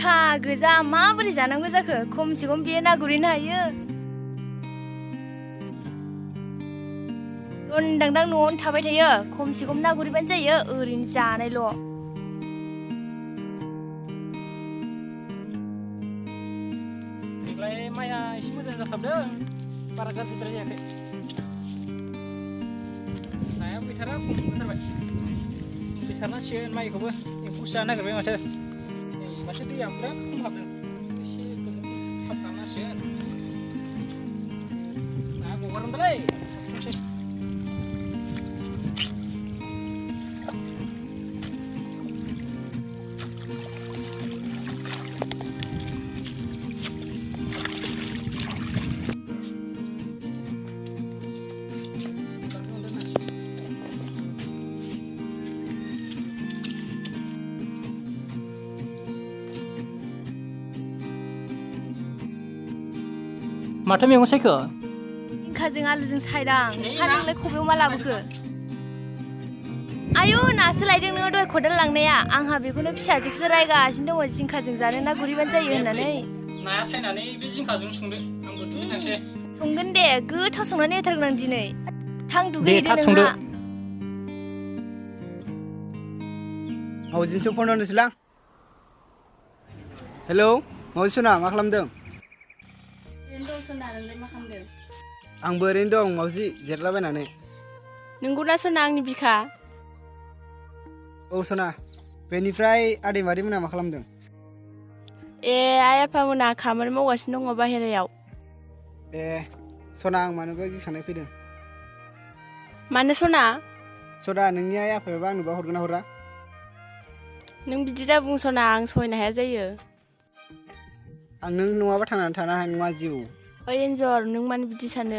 गोखा गोजा माबोरै जानांगौ जाखो खमसे खम बेयो ना गुरहैनो हायो रनदांदां न'आवनो थाबाय थायो खमसे खम ना गुरहैबानो जायो ओरैनो जानायल' देग्लाय माइया एसे मोजां जासाबदों बारा गाज्रिद्राय जायाखै नाया गैथारा खम जाथारबाय दै सारनांसिगोन माइखौबो एम्फौ जानो नागिरबाय माथो माथो दैया बिराद खम हाबदों एसे साबखांनांसिगोन नाया गगारदोंलै माथो मैगं सायखो जिंखाजों आलुजों सायदां हा नोंलाय खबयाव मा लाबोखो आयौ नासो लायदों नोङो दहाय खदाल लांनाया आंहा बेखौनो फिसाजोखौसो रायगासिनो दङ जिंखाजों जानो ना गुरहैबानो जायो होननानै नाया सायनानै बे जिंखाजों संदो आंबो दुगैनो थांसै संगोन दे गोथाव संनानै होथारगोन आं दिनै थां दुगैहैदो नोंहा मावजिनोसो फन हरनोसैलां हेलौ मावजि सना मा खालामदों आंबो ओरैनो दं मावजि जिरायलाबायनानै नोंगौना सना आंनि बिखा औ सना बेनिफ्राय आदै मादै मोना मा खालामदों ए आइ आफामोना खामानि मावगासिनो दङ बाहेरायाव ए सना आं मानोबा गिखांनाय फैदों मानो सना नोंनि आइ आफायाबा आंनोबा हरगोन ना हरा नों बिदि दा बुं सना आं सहायनो हाया जायो आं नों नङाबा थांनानै थानो हानाय नङा जिउ ओइ एन्जर नों मानो बिदि सानो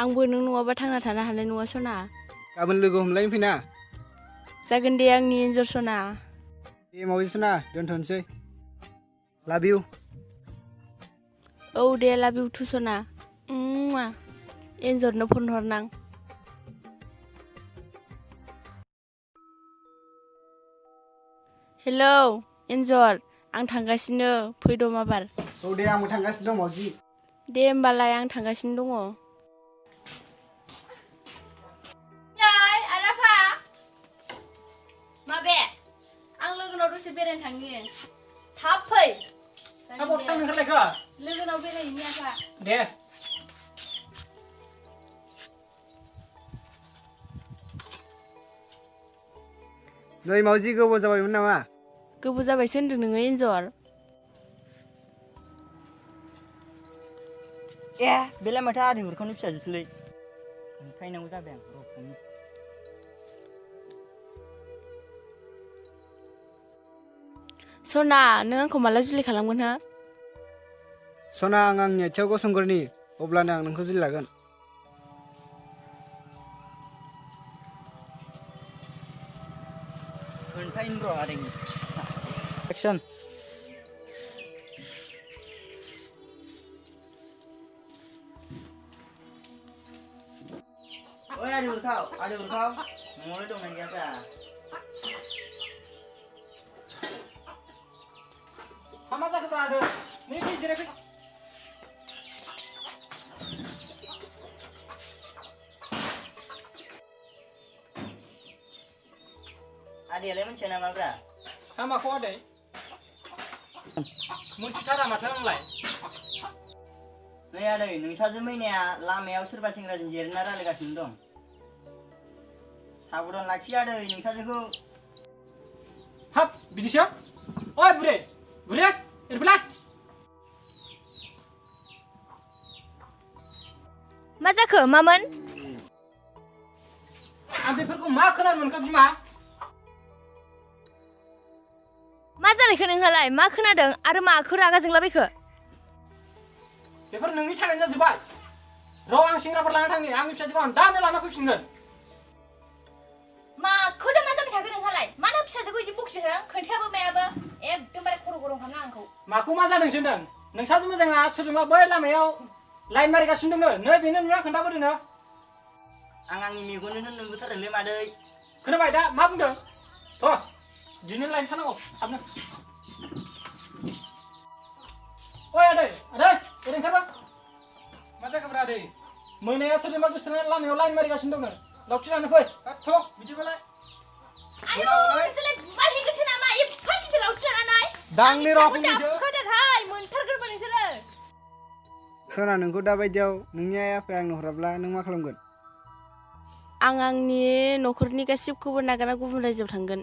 आंबो नों नङाबा थांना थानो हानाय नङा सना गाबोन लोगो हमलायनो फैना जागोन दे आंनि एन्जर सना दे मावजि सना दोनथ'नोसै लाभ इउ औ दे लाभ इउ टु सना एन्जरनो फन हरनां हेलौ एन्जर आं थांगासिनो फैद' माबार औ दे आंबो थांगासिनो दं मावजि दे होमबालाय आं थांगासिनो दङ नै आराफा माबे आं लोगोनाव दसे बेरायनो थांनि थाब फै आबाव थांनो ओंखारलायखो लोगोनाव बेरायहैनि आफा दे नै मावजि गोबाव जाबायमोन नामा गोबाव जाबायसो होनदों नोङो एन्जर ए बेलाय माथो आदै हरखांनि फिसाजोसोलै ओंखायनांगौ जाबाय आं र'खौनो सना नों आंखौ माला जुलि खालामगोन हो सना आं आंनि आथिङाव गसंगोरनि अब्लानो आं नोंखौ जुलि लागोन खोन्थायनो र' आदैनि एक्सन ओइ आदै हरखाव न'आवनो दंना गैयाब्रा मा जाखो आदै नै फै जिरायफै आदैयालाय मिथिया नामाब्रा हामाखौ आदै मोनथिथारा माथो आंलाय नै आदै नोंसाजों मैनाया लामायाव सोरबा सेंग्राजों जिरायना रायलायगासिनो दं साबधान लाखि आदै नोंसाजोखौ हाब बिदिसो ओइ बुरे एरफैलाय मा जाखो मामोन आं बेफोरखौ मा खोनानो मोनखो बिमा मा जालायखो नोंहालाय मा खोनादों आरो माखौ रागा जोंलाबायखो बेफोर नोंनि थाखायनो जाजोब्बाय र' आं सेंग्राफोर लाना थांनि आंनि फिसाजोखौ आं दानो लाना फैफिनगोन माखौथो मा जाबाय थाखो नोंहालाय मानो फिसाजोखौ बिदि बखिबाय थादों खोन्थायाबो मायाबो एकदमबारे खर' गरम खालामना आंखौ माखौ मा जादोंसो होनदों नोंसाजो मोजाङा सोरजोंबा बै लामायाव लाइन मारिगासिनो दंनो नै बेनो नुना खोन्थाबोदोंनो आं आंनि मेगनजोंनो नुबोथारदोंलै मादै खोनाबाय दा मा बुंदों थ' दिनै लाइन थानांगौ थाबनो ओइ आदै ओरैनो ओंखारबा मा जाखोब्रा आदै मोनाया सोरजोंबा गोसोथोनानै लामायाव लाइन मारिगासिनो दङ लावथि लाना फै थ' बिदिबालाय आयौ नोंसोरलाय बुबाय हैगोनसो नामा एफा गिदिर लावथि लानानै दांनि र' बुखादारहाय मोनथारगोनबो नोंसोरो सना नोंखौ दाबायदियाव नोंनि आइ आफाया आंनो हराब्ला नों मा खालामगोन आं आंनि न'खरनि गासिबखौबो नागारना गुबुन रायजोआव थांगोन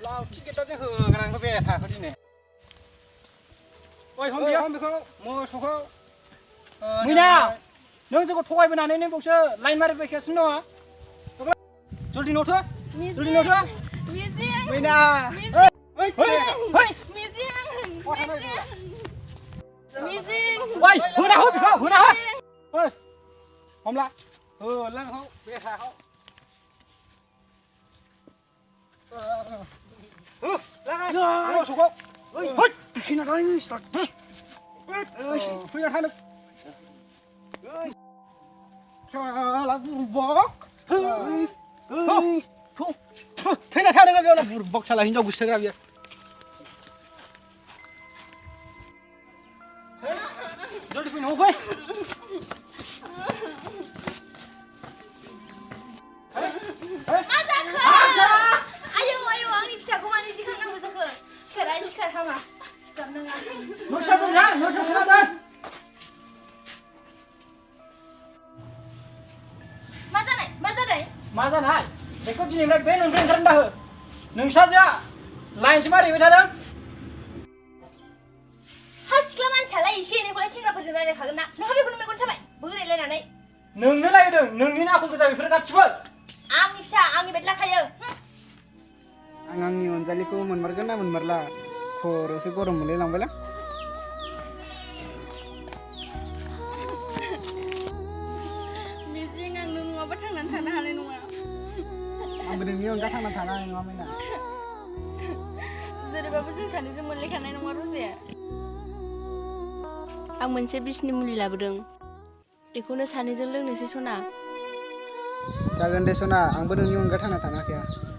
लावथि गेटावजों होगोन आंखौ बे थाखो दिनै ओइ हम बेखौ मोसौखौ मैना नों जोंखौ थगायबोनानै नों बावसो लाइन मारिबायगासिनो दङ जल्दि न'थो जल्दि न'थो मिजिं मैना मिजिं ओइ होना हो बेखौ होना हो ओइ हमला होला नोंखौ बे थाखौ लागाय मोसौखौ ओइ फैना थानो साला बुरबक थैना थानो बेयावनो बुरबक साला हिनजाव गोसोथोग्रा बियो जल्दि फै न'आव फै मा जाखो आयौ आंनि फिसाखौ मानो इदि खालामनांगौ जाखो सिखार हामा गाबनाङा नोंसा दंना नोंसा खोनादों मा जानाय बेखौ दिनैनिफ्राय बे न'निफ्राय ओंखारनो दाहो नोंसाजोआ लाइनसो मारिबाय थादों हा सिख्ला मानसियालाय एसे एनैखौलाय सेंग्राफोरजों रायलायखागोन ना नोंहा बेखौनो मेगन साबाय बोरायलायनानै नोंनो लायदों नोंनि आखल गोजा बेफोर गासिबो आंनि फिसा आंनि बायदि लाखायो आं आंनि अनजालिखौ मोनमारगोन ना मोनमारला खर'सो गरम मोनलायलांबायलां मिजिं आं नों नङाबा थांनानै थानो हानाय नङा आंबो नोंनि अनगा थांना थानो हानाय नङा मैना जेरैबाबो जों सानैजों मोनलायखानाय नङा रजाया आं मोनसे बिसनि मुलि लाबोदों बेखौनो सानैजों लोंनोसै सना जागोन दे सना आंबो नोंनि अनगा थांना थानो हाखाया